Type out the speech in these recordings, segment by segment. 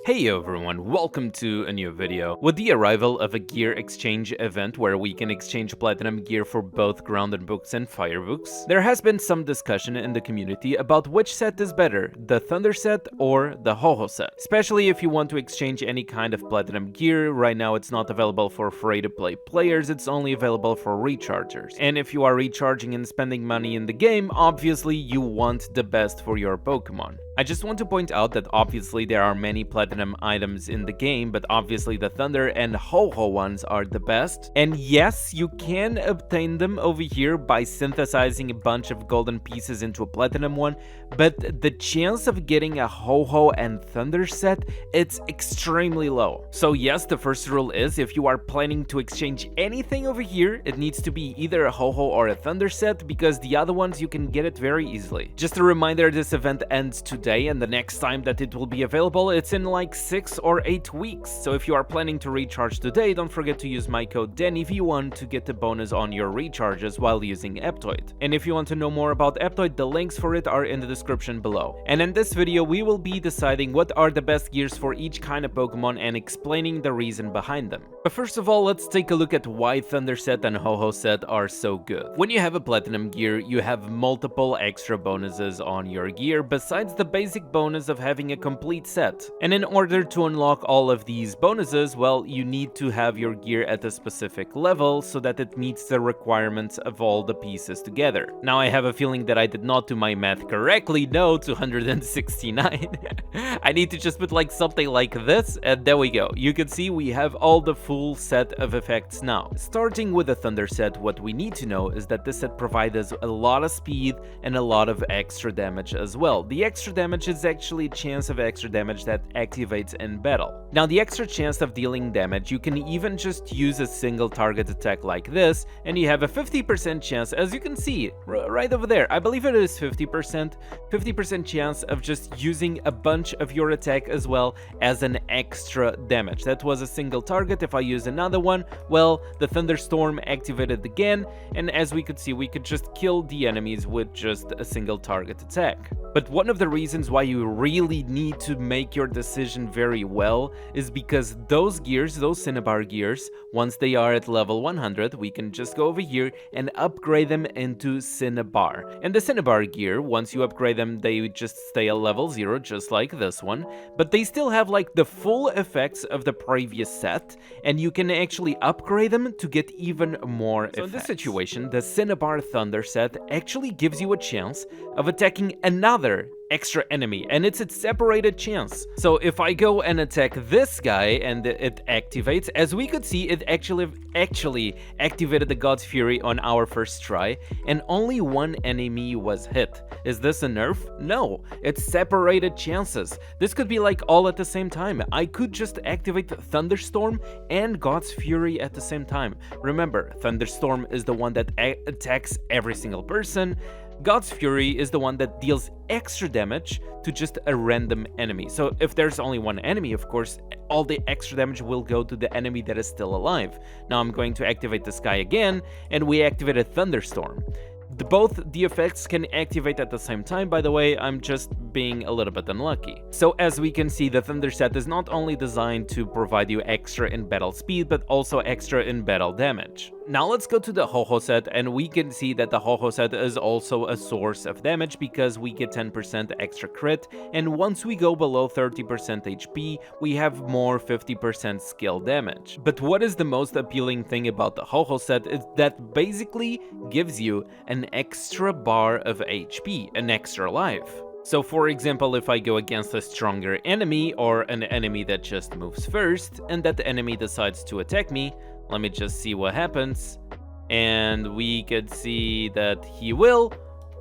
Hey everyone, welcome to a new video. With the arrival of a gear exchange event where we can exchange platinum gear for both grounded books and fire books, there has been some discussion in the community about which set is better, the Thunder set or the Ho-Ho set. Especially if you want to exchange any kind of platinum gear. Right now it's not available for free-to-play players, it's only available for rechargers. And if you are recharging and spending money in the game, obviously you want the best for your Pokemon. I just want to point out that obviously there are many platinum items in the game, but obviously the Thunder and Ho-Ho ones are the best. And yes, you can obtain them over here by synthesizing a bunch of golden pieces into a platinum one, but the chance of getting a Ho-Ho and Thunder set, it's extremely low. So yes, the first rule is if you are planning to exchange anything over here, it needs to be either a Ho-Ho or a Thunder set, because the other ones you can get it very easily. Just a reminder, this event ends today, and the next time that it will be available, it's in like 6 or 8 weeks. So if you are planning to recharge today, don't forget to use my code DANNYV1 to get the bonus on your recharges while using Aptoid. And if you want to know more about Aptoid, the links for it are in the description below. And in this video, we will be deciding what are the best gears for each kind of Pokemon and explaining the reason behind them. But first of all, let's take a look at why Thunder set and Ho-Ho set are so good. When you have a platinum gear, you have multiple extra bonuses on your gear besides the basic bonus of having a complete set. And in order to unlock all of these bonuses, well, you need to have your gear at a specific level so that it meets the requirements of all the pieces together. Now I have a feeling that I did not do my math correctly. No, 269. I need to just put like something like this, and there we go. You can see we have all the full set of effects now. Starting with the Thunder set, what we need to know is that this set provides us a lot of speed and a lot of extra damage as well. The extra damage is actually a chance of extra damage that activates in battle. Now the extra chance of dealing damage, you can even just use a single target attack like this, and you have a 50% chance, as you can see right over there. I believe it is 50% chance of just using a bunch of your attack as well as an extra damage. That was a single target. If I use another one, well, the Thunderstorm activated again, and as we could see, we could just kill the enemies with just a single target attack. But one of the reasons why you really need to make your decision very well is because those gears, those Cinnabar gears, once they are at level 100, we can just go over here and upgrade them into Cinnabar. And the Cinnabar gear, once you upgrade them, they just stay at level 0, just like this one, but they still have like the full effects of the previous set, and you can actually upgrade them to get even more effects. So in this situation, the Cinnabar Thunder set actually gives you a chance of attacking another extra enemy, and it's a separated chance. So if I go and attack this guy and it activates, as we could see, it actually activated the God's Fury on our first try, and only one enemy was hit. Is this a nerf? No, it's separated chances. This could be like all at the same time. I could just activate Thunderstorm and God's Fury at the same time. Remember, Thunderstorm is the one that attacks every single person. God's Fury is the one that deals extra damage to just a random enemy. So if there's only one enemy, of course, all the extra damage will go to the enemy that is still alive. Now I'm going to activate this guy again, and we activated Thunderstorm. Both the effects can activate at the same time, by the way. I'm just being a little bit unlucky. So as we can see, the Thunder set is not only designed to provide you extra in battle speed, but also extra in battle damage. Now let's go to the Ho-Ho set, and we can see that the Ho-Ho set is also a source of damage because we get 10% extra crit, and once we go below 30% HP, we have more 50% skill damage. But what is the most appealing thing about the Ho-Ho set is that basically gives you an extra bar of HP, an extra life. So for example, if I go against a stronger enemy or an enemy that just moves first, and that enemy decides to attack me, let me just see what happens, and we could see that he will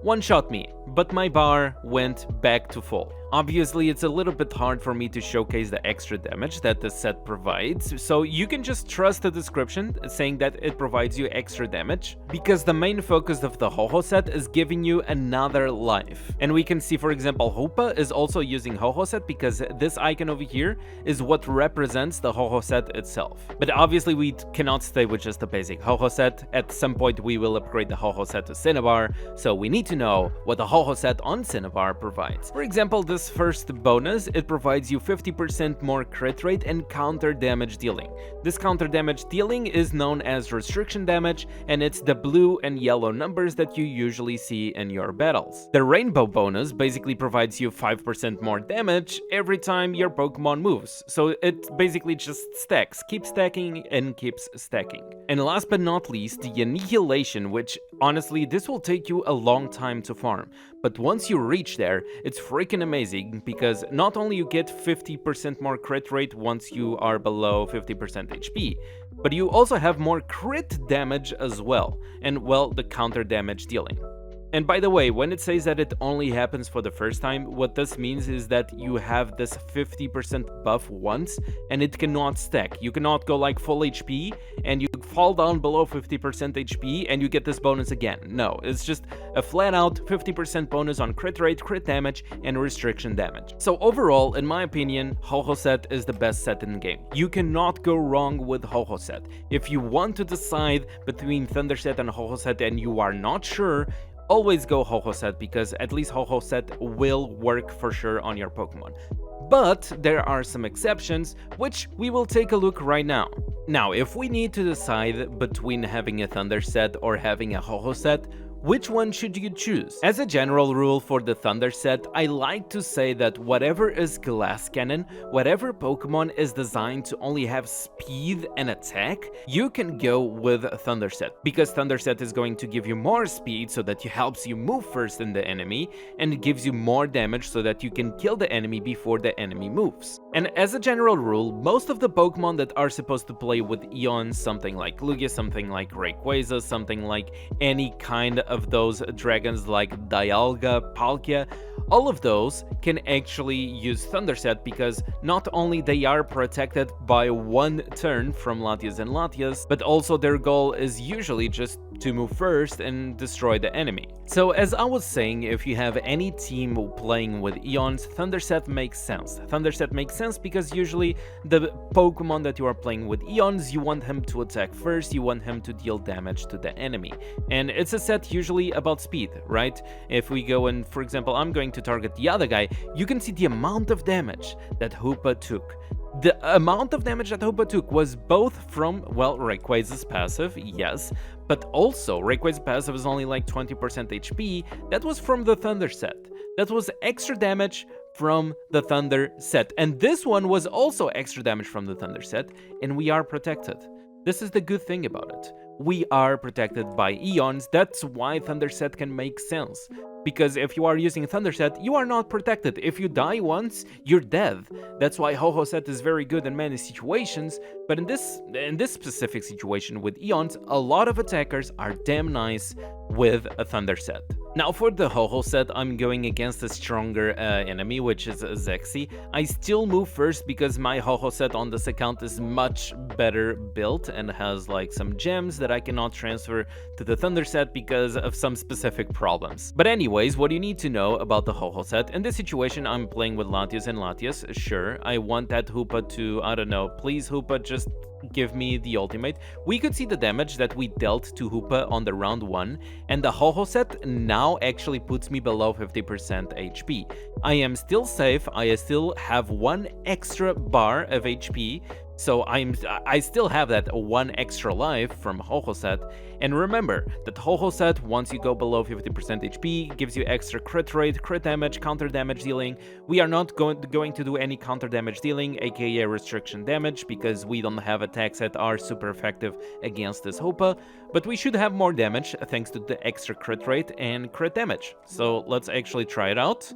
one-shot me, but my bar went back to full. Obviously, it's a little bit hard for me to showcase the extra damage that the set provides, so you can just trust the description saying that it provides you extra damage, because the main focus of the Ho-Ho set is giving you another life. And we can see, for example, Hoopa is also using Ho-Ho set because this icon over here is what represents the Ho-Ho set itself. But obviously, we cannot stay with just the basic Ho-Ho set. At some point, we will upgrade the Ho-Ho set to Cinnabar, so we need to know what the Ho-Ho set on Cinnabar provides. For example, this this first bonus, it provides you 50% more crit rate and counter damage dealing. This counter damage dealing is known as restriction damage, and it's the blue and yellow numbers that you usually see in your battles. The rainbow bonus basically provides you 5% more damage every time your Pokemon moves, so it basically just stacks, keeps stacking and keeps stacking. And last but not least, the annihilation, which honestly this will take you a long time to farm, but once you reach there, it's freaking amazing because not only you get 50% more crit rate once you are below 50% HP, but you also have more crit damage as well, and well, the counter damage dealing. And by the way, when it says that it only happens for the first time, what this means is that you have this 50% buff once, and it cannot stack. You cannot go like full HP, and you fall down below 50% HP, and you get this bonus again. No, it's just a flat out 50% bonus on crit rate, crit damage, and restriction damage. So overall, in my opinion, Ho-Ho set is the best set in the game. You cannot go wrong with Ho-Ho set. If you want to decide between Thunder set and Ho-Ho set and you are not sure, always go Ho-Ho set, because at least Ho-Ho set will work for sure on your Pokemon. But there are some exceptions, which we will take a look right now. Now, if we need to decide between having a Thunder set or having a Ho-Ho set, which one should you choose? As a general rule for the Thunder set, I like to say that whatever is Glass Cannon, whatever Pokemon is designed to only have speed and attack, you can go with Thunder set, because Thunder set is going to give you more speed so that it helps you move first in the enemy, and it gives you more damage so that you can kill the enemy before the enemy moves. And as a general rule, most of the Pokemon that are supposed to play with Eons, something like Lugia, something like Rayquaza, something like any kind of those dragons like Dialga, Palkia, all of those can actually use Thunder set, because not only they are protected by one turn from Latias and Latias, but also their goal is usually just to move first and destroy the enemy. So as I was saying, if you have any team playing with Eons, Thunder set makes sense. Thunder set makes sense because usually the Pokemon that you are playing with Eons, you want him to attack first, you want him to deal damage to the enemy. And it's a set usually about speed, right? If we go and, for example, I'm going to target the other guy, you can see the amount of damage that Hoopa took. The amount of damage that Hoopa took was both from, well, Rayquaza's passive, yes, but also Rayquaza's passive is only like 20% HP. That was from the Thunder set. That was extra damage from the Thunder set. And this one was also extra damage from the Thunder set, and we are protected. This is the good thing about it. We are protected by Eons. That's why Thunder set can make sense. Because if you are using Thunder set, you are not protected. If you die once, you're dead. That's why Ho-Ho set is very good in many situations, but in this specific situation with Eons, a lot of attackers are damn nice with a Thunder set. Now for the Ho-Ho set, I'm going against a stronger enemy, which is Zexy. I still move first because my Ho-Ho set on this account is much better built and has like some gems that I cannot transfer to the Thunder set because of some specific problems. But anyways, what you need to know about the Ho-Ho set, in this situation I'm playing with Latias and Latias, sure, I want that Hoopa to, I don't know, please Hoopa, just give me the ultimate. We could see the damage that we dealt to Hoopa on the round 1, and the Ho-Ho set now actually puts me below 50% HP. I am still safe, I still have one extra bar of HP, so I still have that one extra life from Ho-Ho set. And remember that Ho-Ho set, once you go below 50% HP, gives you extra crit rate, crit damage, counter damage dealing. We are not going to do any counter damage dealing, aka restriction damage, because we don't have attacks that are super effective against this Hoopa, but we should have more damage thanks to the extra crit rate and crit damage. So let's actually try it out.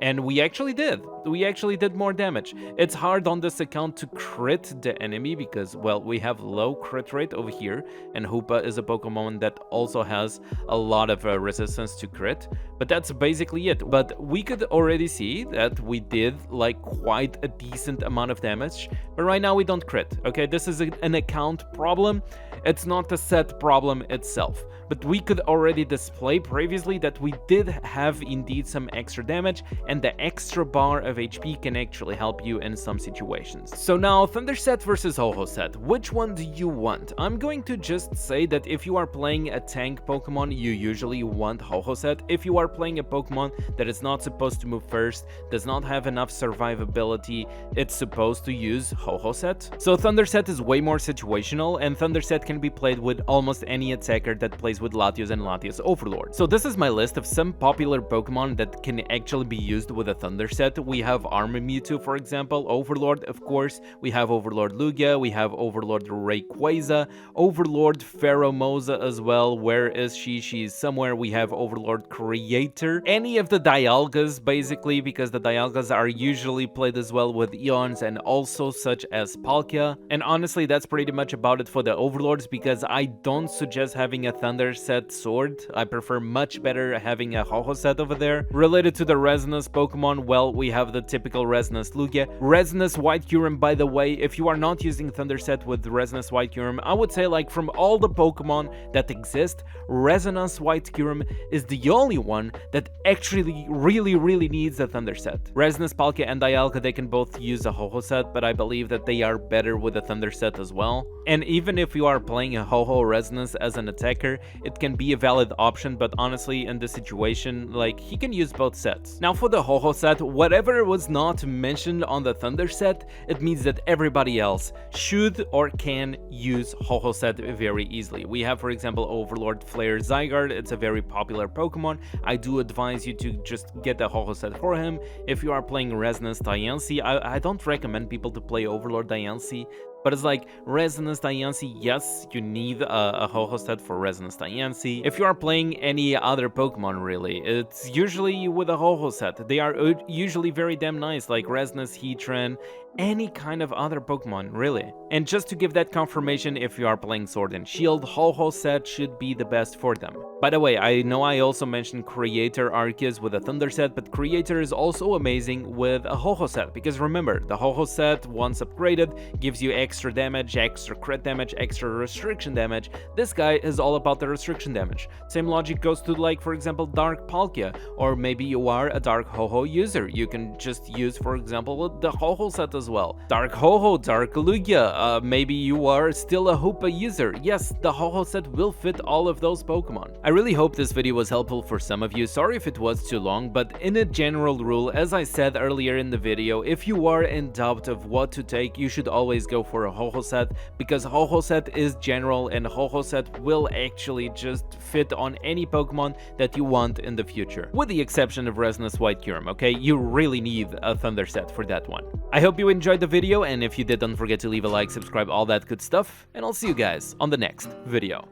And we actually did. We actually did more damage. It's hard on this account to crit the enemy because, well, we have low crit rate over here, and Hoopa is a Pokemon that also has a lot of resistance to crit, but that's basically it. But we could already see that we did like quite a decent amount of damage, but right now we don't crit, okay? This is an account problem. It's not a set problem itself, but we could already display previously that we did have indeed some extra damage, and the extra bar of HP can actually help you in some situations. So now, Thunder Set versus Ho-Ho Set, which one do you want? I'm going to just say that if you are playing a tank Pokemon, you usually want Ho-Ho Set. If you are playing a Pokemon that is not supposed to move first, does not have enough survivability, it's supposed to use Ho-Ho Set. So Thunder Set is way more situational, and Thunder Set can be played with almost any attacker that plays with Latios and Latios Overlord. So this is my list of some popular Pokemon that can actually be used with a Thunder Set. We have Armor Mewtwo, for example, Overlord, of course, we have Overlord Lugia, we have Overlord Rayquaza, Overlord Pheromosa as well. Where is she? She's somewhere. We have Overlord Creator, any of the Dialgas basically, because the Dialgas are usually played as well with Eons, and also such as Palkia. And honestly, that's pretty much about it for the Overlords, because I don't suggest having a Thunder Set sword. I prefer much better having a Ho-Ho Set over there. Related to the Resonance Pokemon, well, we have the typical Resonance Lugia. Resonance White Kyurem, by the way, if you are not using Thunder Set with Resonance White Kyurem, I would say, like, from all the Pokemon that exist, Resonance White Kyurem is the only one that actually really needs a Thunder Set. Resonance Palkia and Dialga, they can both use a Ho-Ho Set, but I believe that they are better with a Thunder Set as well. And even if you are playing a Ho-Ho Resonance as an attacker, it can be a valid option, but honestly, in this situation, like, he can use both sets. Now for the Ho-Ho Set, whatever was not mentioned on the Thunder Set, it means that everybody else should or can use Ho-Ho Set very easily. We have, for example, Overlord Flare Zygarde. It's a very popular Pokemon. I do advise you to just get the Ho-Ho Set for him. If you are playing Resonance Diancie, I don't recommend people to play Overlord Diancie, but it's like Resonance Diancie, yes, you need a Ho-Ho Set for Resonance Diancie. If you are playing any other Pokemon, really, it's usually with a Ho-Ho Set. They are usually very damn nice, like Resonance Heatran, any kind of other Pokemon, really. And just to give that confirmation, if you are playing Sword and Shield, Ho-Ho Set should be the best for them. By the way, I know I also mentioned Creator Arceus with a Thunder Set, but Creator is also amazing with a Ho-Ho Set, because remember, the Ho-Ho Set, once upgraded, gives you extra damage, extra crit damage, extra restriction damage. This guy is all about the restriction damage. Same logic goes to, like, for example, Dark Palkia, or maybe you are a Dark Ho-Ho user. You can just use, for example, the Ho-Ho Set as well. Dark Ho-Ho, Dark Lugia, maybe you are still a Hoopa user. Yes, the Ho-Ho Set will fit all of those Pokemon. I really hope this video was helpful for some of you. Sorry if it was too long, but in a general rule, as I said earlier in the video, if you are in doubt of what to take, you should always go for a Ho-Ho Set, because Ho-Ho Set is general, and Ho-Ho Set will actually just fit on any Pokemon that you want in the future. With the exception of Resonance White Kyurem, okay? You really need a Thunder Set for that one. I hope you enjoyed the video, and if you did, don't forget to leave a like, subscribe, all that good stuff, and I'll see you guys on the next video.